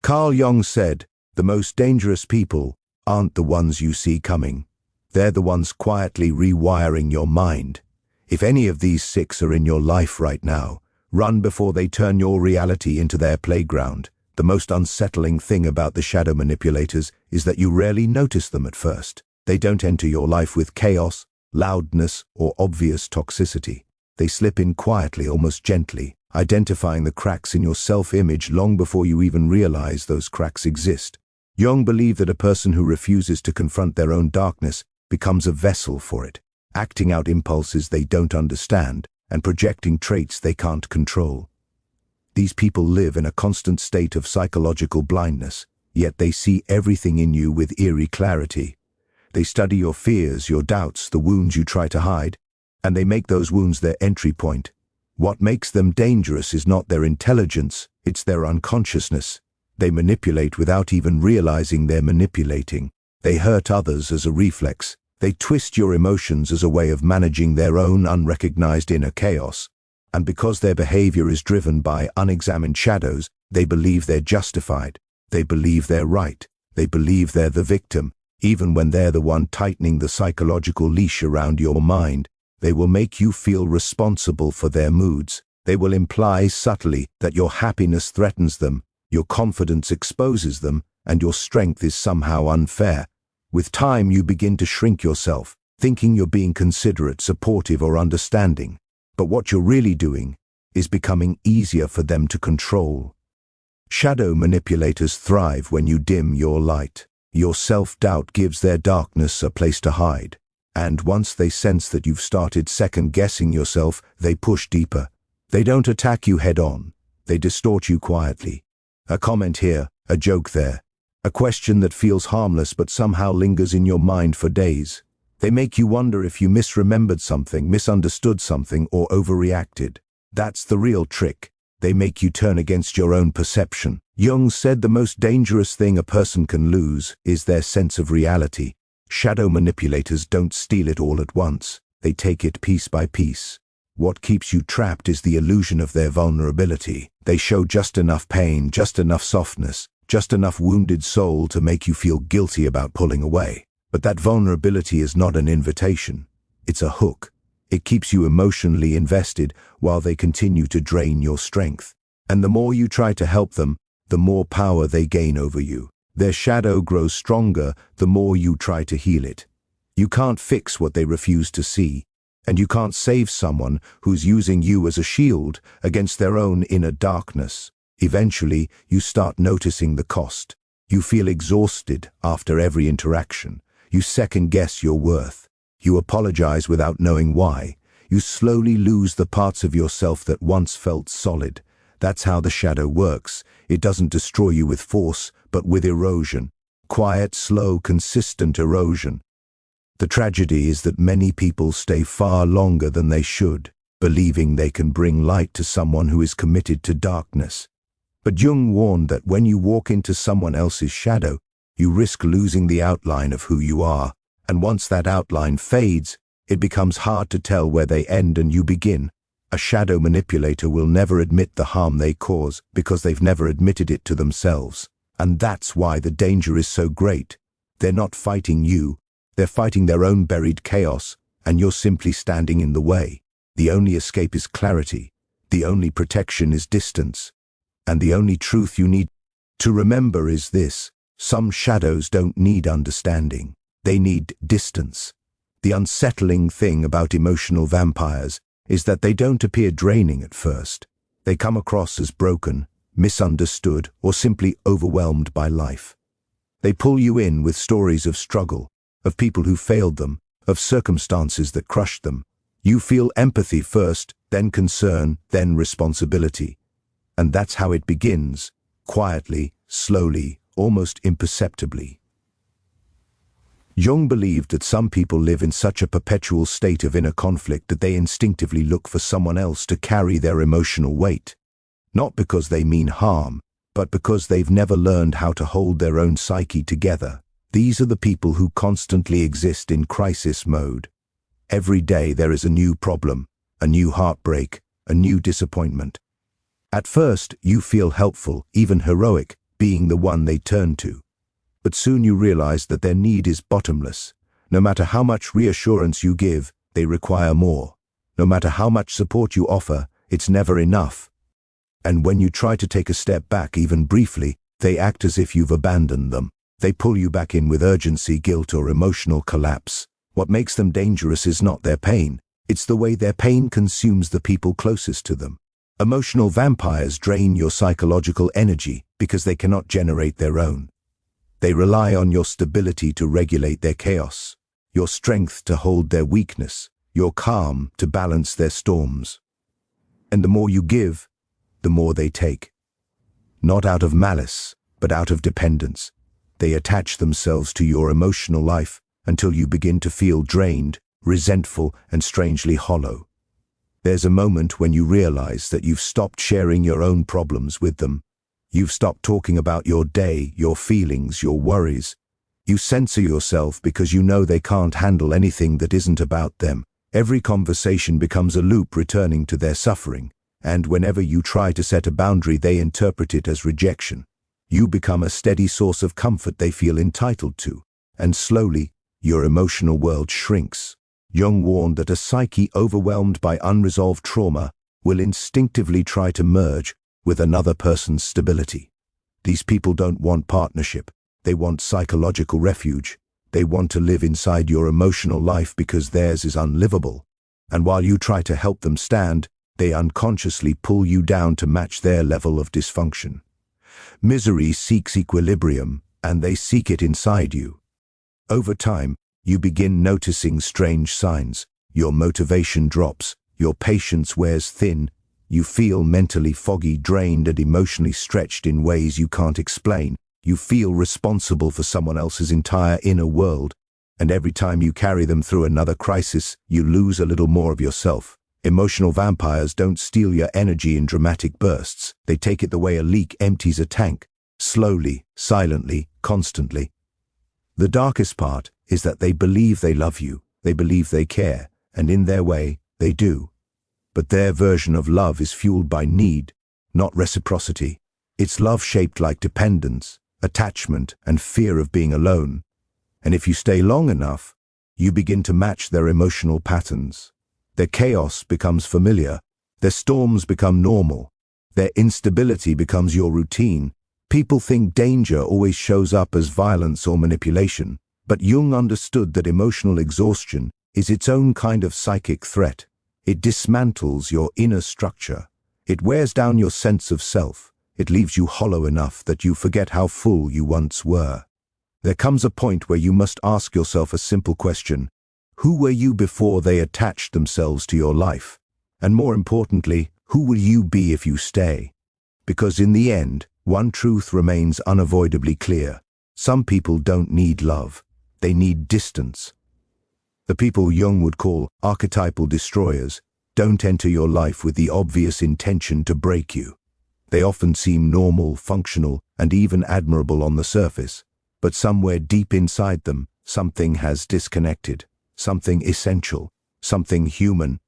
Carl Jung said, "The most dangerous people aren't the ones you see coming. They're the ones quietly rewiring your mind." If any of these 6 are in your life right now, run before they turn your reality into their playground. The most unsettling thing about the shadow manipulators is that you rarely notice them at first. They don't enter your life with chaos, loudness, or obvious toxicity. They slip in quietly, almost gently, identifying the cracks in your self-image long before you even realize those cracks exist. Jung believed that a person who refuses to confront their own darkness becomes a vessel for it, acting out impulses they don't understand and projecting traits they can't control. These people live in a constant state of psychological blindness, yet they see everything in you with eerie clarity. They study your fears, your doubts, the wounds you try to hide, and they make those wounds their entry point. What makes them dangerous is not their intelligence, it's their unconsciousness. They manipulate without even realizing they're manipulating. They hurt others as a reflex. They twist your emotions as a way of managing their own unrecognized inner chaos. And because their behavior is driven by unexamined shadows, they believe they're justified. They believe they're right. They believe they're the victim, even when they're the one tightening the psychological leash around your mind. They will make you feel responsible for their moods. They will imply subtly that your happiness threatens them, your confidence exposes them, and your strength is somehow unfair. With time, you begin to shrink yourself, thinking you're being considerate, supportive, or understanding. But what you're really doing is becoming easier for them to control. Shadow manipulators thrive when you dim your light. Your self-doubt gives their darkness a place to hide. And once they sense that you've started second-guessing yourself, they push deeper. They don't attack you head-on. They distort you quietly. A comment here, a joke there. A question that feels harmless but somehow lingers in your mind for days. They make you wonder if you misremembered something, misunderstood something, or overreacted. That's the real trick. They make you turn against your own perception. Jung said the most dangerous thing a person can lose is their sense of reality. Shadow manipulators don't steal it all at once. They take it piece by piece. What keeps you trapped is the illusion of their vulnerability. They show just enough pain, just enough softness, just enough wounded soul to make you feel guilty about pulling away. But that vulnerability is not an invitation. It's a hook. It keeps you emotionally invested while they continue to drain your strength. And the more you try to help them, the more power they gain over you. Their shadow grows stronger the more you try to heal it. You can't fix what they refuse to see, and you can't save someone who's using you as a shield against their own inner darkness. Eventually, you start noticing the cost. You feel exhausted after every interaction. You second-guess your worth. You apologize without knowing why. You slowly lose the parts of yourself that once felt solid. That's how the shadow works. It doesn't destroy you with force, but with erosion. Quiet, slow, consistent erosion. The tragedy is that many people stay far longer than they should, believing they can bring light to someone who is committed to darkness. But Jung warned that when you walk into someone else's shadow, you risk losing the outline of who you are. And once that outline fades, it becomes hard to tell where they end and you begin. A shadow manipulator will never admit the harm they cause because they've never admitted it to themselves. And that's why the danger is so great. They're not fighting you. They're fighting their own buried chaos, and you're simply standing in the way. The only escape is clarity. The only protection is distance. And the only truth you need to remember is this: some shadows don't need understanding. They need distance. The unsettling thing about emotional vampires is that they don't appear draining at first. They come across as broken, misunderstood, or simply overwhelmed by life. They pull you in with stories of struggle, of people who failed them, of circumstances that crushed them. You feel empathy first, then concern, then responsibility. And that's how it begins, quietly, slowly, almost imperceptibly. Jung believed that some people live in such a perpetual state of inner conflict that they instinctively look for someone else to carry their emotional weight. Not because they mean harm, but because they've never learned how to hold their own psyche together. These are the people who constantly exist in crisis mode. Every day there is a new problem, a new heartbreak, a new disappointment. At first, you feel helpful, even heroic, being the one they turn to. But soon you realize that their need is bottomless. No matter how much reassurance you give, they require more. No matter how much support you offer, it's never enough. And when you try to take a step back even briefly, they act as if you've abandoned them. They pull you back in with urgency, guilt, or emotional collapse. What makes them dangerous is not their pain. It's the way their pain consumes the people closest to them. Emotional vampires drain your psychological energy because they cannot generate their own. They rely on your stability to regulate their chaos, your strength to hold their weakness, your calm to balance their storms. And the more you give, the more they take. Not out of malice, but out of dependence. They attach themselves to your emotional life until you begin to feel drained, resentful, and strangely hollow. There's a moment when you realize that you've stopped sharing your own problems with them. You've stopped talking about your day, your feelings, your worries. You censor yourself because you know they can't handle anything that isn't about them. Every conversation becomes a loop returning to their suffering, and whenever you try to set a boundary, they interpret it as rejection. You become a steady source of comfort they feel entitled to, and slowly, your emotional world shrinks. Jung warned that a psyche overwhelmed by unresolved trauma will instinctively try to merge with another person's stability. These people don't want partnership. They want psychological refuge. They want to live inside your emotional life because theirs is unlivable. And while you try to help them stand, they unconsciously pull you down to match their level of dysfunction. Misery seeks equilibrium, and they seek it inside you. Over time, you begin noticing strange signs. Your motivation drops, your patience wears thin, you feel mentally foggy, drained, and emotionally stretched in ways you can't explain. You feel responsible for someone else's entire inner world, and every time you carry them through another crisis, you lose a little more of yourself. Emotional vampires don't steal your energy in dramatic bursts. They take it the way a leak empties a tank, slowly, silently, constantly. The darkest part is that they believe they love you, they believe they care, and in their way, they do. But their version of love is fueled by need, not reciprocity. It's love shaped like dependence, attachment, and fear of being alone. And if you stay long enough, you begin to match their emotional patterns. Their chaos becomes familiar, their storms become normal, their instability becomes your routine. People think danger always shows up as violence or manipulation, but Jung understood that emotional exhaustion is its own kind of psychic threat. It dismantles your inner structure. It wears down your sense of self. It leaves you hollow enough that you forget how full you once were. There comes a point where you must ask yourself a simple question. Who were you before they attached themselves to your life? And more importantly, who will you be if you stay? Because in the end, one truth remains unavoidably clear. Some people don't need love. They need distance. The people Jung would call archetypal destroyers don't enter your life with the obvious intention to break you. They often seem normal, functional, and even admirable on the surface. But somewhere deep inside them, something has disconnected. Something essential, something human.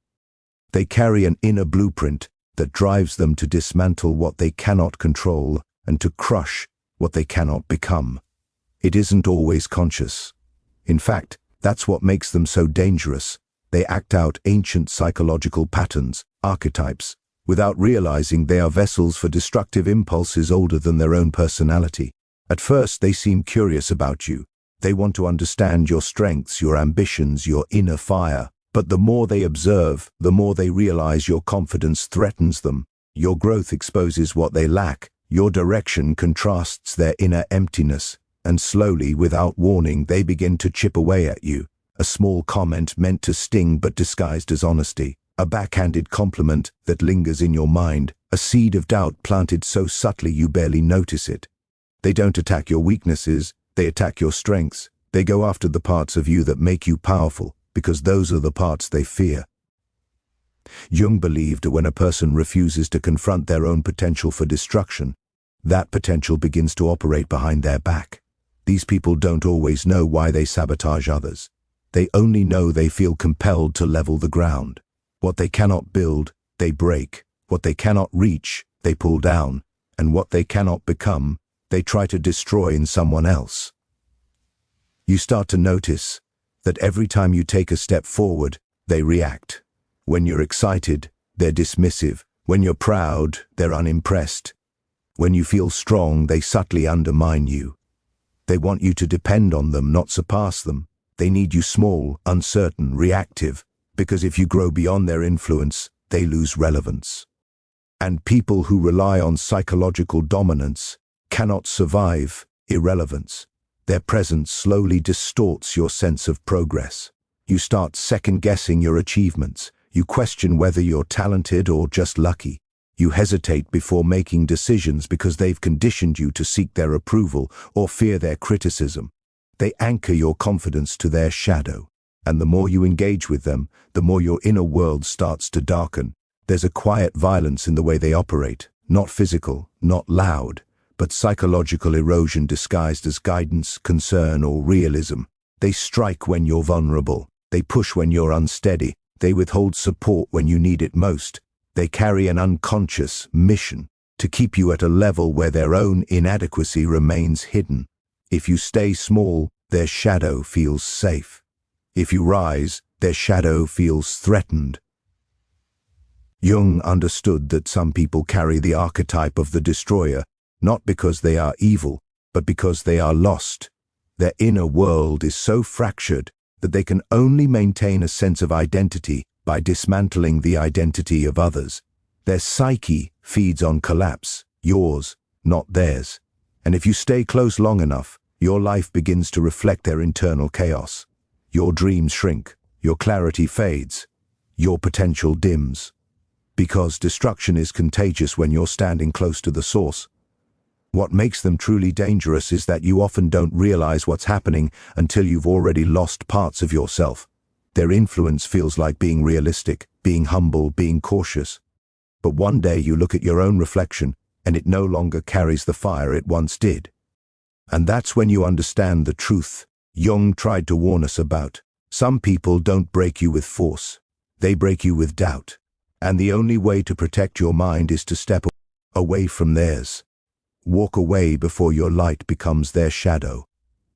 They carry an inner blueprint that drives them to dismantle what they cannot control and to crush what they cannot become. It isn't always conscious. In fact, that's what makes them so dangerous. They act out ancient psychological patterns, archetypes, without realizing they are vessels for destructive impulses older than their own personality. At first, they seem curious about you. They want to understand your strengths, your ambitions, your inner fire. But the more they observe, the more they realize your confidence threatens them. Your growth exposes what they lack. Your direction contrasts their inner emptiness. And slowly, without warning, they begin to chip away at you. A small comment meant to sting but disguised as honesty. A backhanded compliment that lingers in your mind. A seed of doubt planted so subtly you barely notice it. They don't attack your weaknesses. They attack your strengths. They go after the parts of you that make you powerful, because those are the parts they fear. Jung believed that when a person refuses to confront their own potential for destruction, that potential begins to operate behind their back. These people don't always know why they sabotage others. They only know they feel compelled to level the ground. What they cannot build, they break. What they cannot reach, they pull down. And what they cannot become, they try to destroy in someone else. You start to notice that every time you take a step forward, they react. When you're excited, they're dismissive. When you're proud, they're unimpressed. When you feel strong, they subtly undermine you. They want you to depend on them, not surpass them. They need you small, uncertain, reactive, because if you grow beyond their influence, they lose relevance. And people who rely on psychological dominance cannot survive irrelevance. Their presence slowly distorts your sense of progress. You start second-guessing your achievements. You question whether you're talented or just lucky. You hesitate before making decisions because they've conditioned you to seek their approval or fear their criticism. They anchor your confidence to their shadow. And the more you engage with them, the more your inner world starts to darken. There's a quiet violence in the way they operate, not physical, not loud, but psychological erosion disguised as guidance, concern, or realism. They strike when you're vulnerable. They push when you're unsteady. They withhold support when you need it most. They carry an unconscious mission to keep you at a level where their own inadequacy remains hidden. If you stay small, their shadow feels safe. If you rise, their shadow feels threatened. Jung understood that some people carry the archetype of the destroyer, not because they are evil, but because they are lost. Their inner world is so fractured that they can only maintain a sense of identity by dismantling the identity of others. Their psyche feeds on collapse, yours, not theirs. And if you stay close long enough, your life begins to reflect their internal chaos. Your dreams shrink, your clarity fades, your potential dims. Because destruction is contagious when you're standing close to the source. What makes them truly dangerous is that you often don't realize what's happening until you've already lost parts of yourself. Their influence feels like being realistic, being humble, being cautious. But one day you look at your own reflection and it no longer carries the fire it once did. And that's when you understand the truth Jung tried to warn us about. Some people don't break you with force. They break you with doubt. And the only way to protect your mind is to step away from theirs. Walk away before your light becomes their shadow.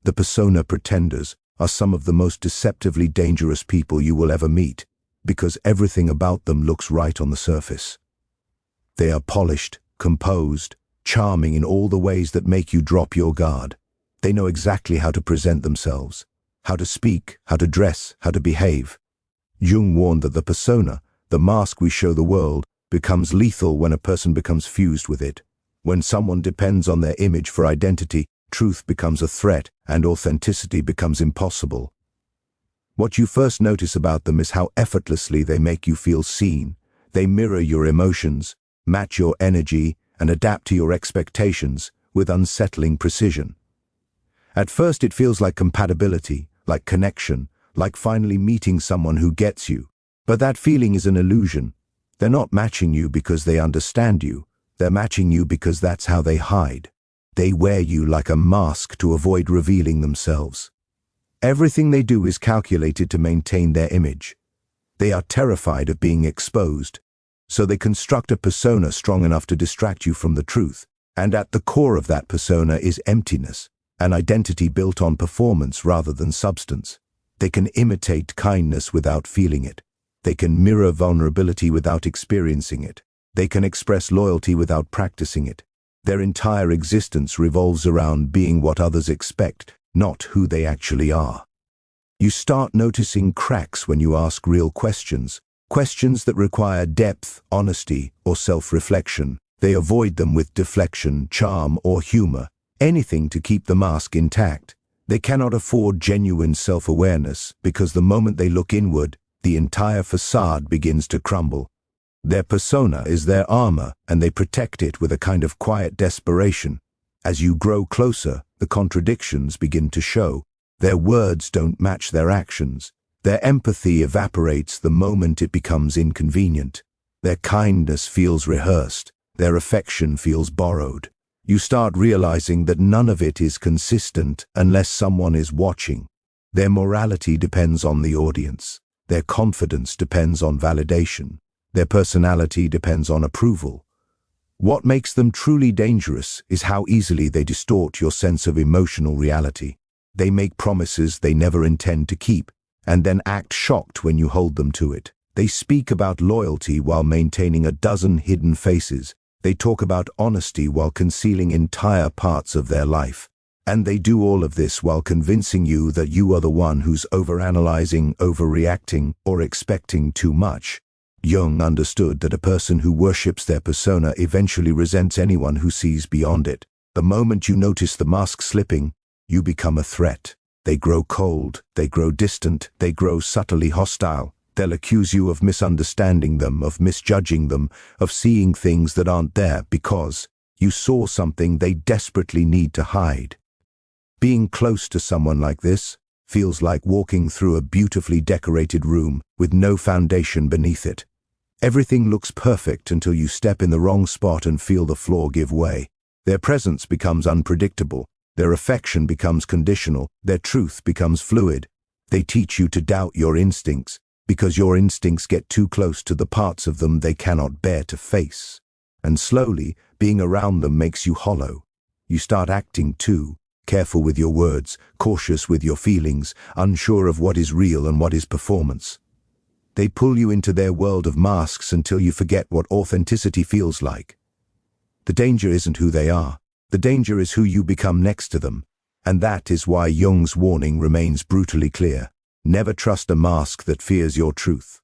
The persona pretenders are some of the most deceptively dangerous people you will ever meet, because everything about them looks right on the surface. They are polished, composed, charming in all the ways that make you drop your guard. They know exactly how to present themselves, how to speak, how to dress, how to behave. Jung warned that the persona, the mask we show the world, becomes lethal when a person becomes fused with it. When someone depends on their image for identity, truth becomes a threat and authenticity becomes impossible. What you first notice about them is how effortlessly they make you feel seen. They mirror your emotions, match your energy, and adapt to your expectations with unsettling precision. At first it feels like compatibility, like connection, like finally meeting someone who gets you. But that feeling is an illusion. They're not matching you because they understand you. They're matching you because that's how they hide. They wear you like a mask to avoid revealing themselves. Everything they do is calculated to maintain their image. They are terrified of being exposed, so they construct a persona strong enough to distract you from the truth. And at the core of that persona is emptiness, an identity built on performance rather than substance. They can imitate kindness without feeling it. They can mirror vulnerability without experiencing it. They can express loyalty without practicing it. Their entire existence revolves around being what others expect, not who they actually are. You start noticing cracks when you ask real questions, questions that require depth, honesty, or self-reflection. They avoid them with deflection, charm, or humor, anything to keep the mask intact. They cannot afford genuine self-awareness because the moment they look inward, the entire facade begins to crumble. Their persona is their armor, and they protect it with a kind of quiet desperation. As you grow closer, the contradictions begin to show. Their words don't match their actions. Their empathy evaporates the moment it becomes inconvenient. Their kindness feels rehearsed. Their affection feels borrowed. You start realizing that none of it is consistent unless someone is watching. Their morality depends on the audience. Their confidence depends on validation. Their personality depends on approval. What makes them truly dangerous is how easily they distort your sense of emotional reality. They make promises they never intend to keep, and then act shocked when you hold them to it. They speak about loyalty while maintaining a dozen hidden faces. They talk about honesty while concealing entire parts of their life. And they do all of this while convincing you that you are the one who's overanalyzing, overreacting, or expecting too much. Jung understood that a person who worships their persona eventually resents anyone who sees beyond it. The moment you notice the mask slipping, you become a threat. They grow cold, they grow distant, they grow subtly hostile. They'll accuse you of misunderstanding them, of misjudging them, of seeing things that aren't there because you saw something they desperately need to hide. Being close to someone like this feels like walking through a beautifully decorated room with no foundation beneath it. Everything looks perfect until you step in the wrong spot and feel the floor give way. Their presence becomes unpredictable. Their affection becomes conditional. Their truth becomes fluid. They teach you to doubt your instincts because your instincts get too close to the parts of them they cannot bear to face. And slowly, being around them makes you hollow. You start acting too, careful with your words, cautious with your feelings, unsure of what is real and what is performance. They pull you into their world of masks until you forget what authenticity feels like. The danger isn't who they are. The danger is who you become next to them. And that is why Jung's warning remains brutally clear. Never trust a mask that fears your truth.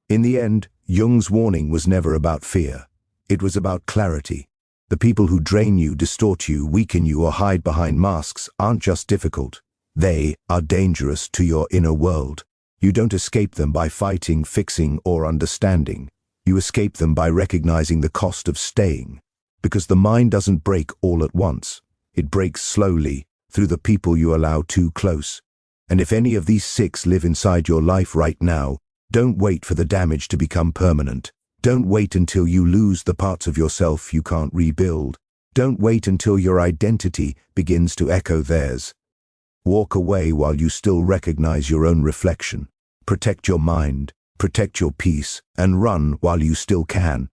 In the end, Jung's warning was never about fear. It was about clarity. The people who drain you, distort you, weaken you, or hide behind masks aren't just difficult. They are dangerous to your inner world. You don't escape them by fighting, fixing, or understanding. You escape them by recognizing the cost of staying. Because the mind doesn't break all at once. It breaks slowly through the people you allow too close. And if any of these 6 live inside your life right now, don't wait for the damage to become permanent. Don't wait until you lose the parts of yourself you can't rebuild. Don't wait until your identity begins to echo theirs. Walk away while you still recognize your own reflection. Protect your mind, protect your peace, and run while you still can.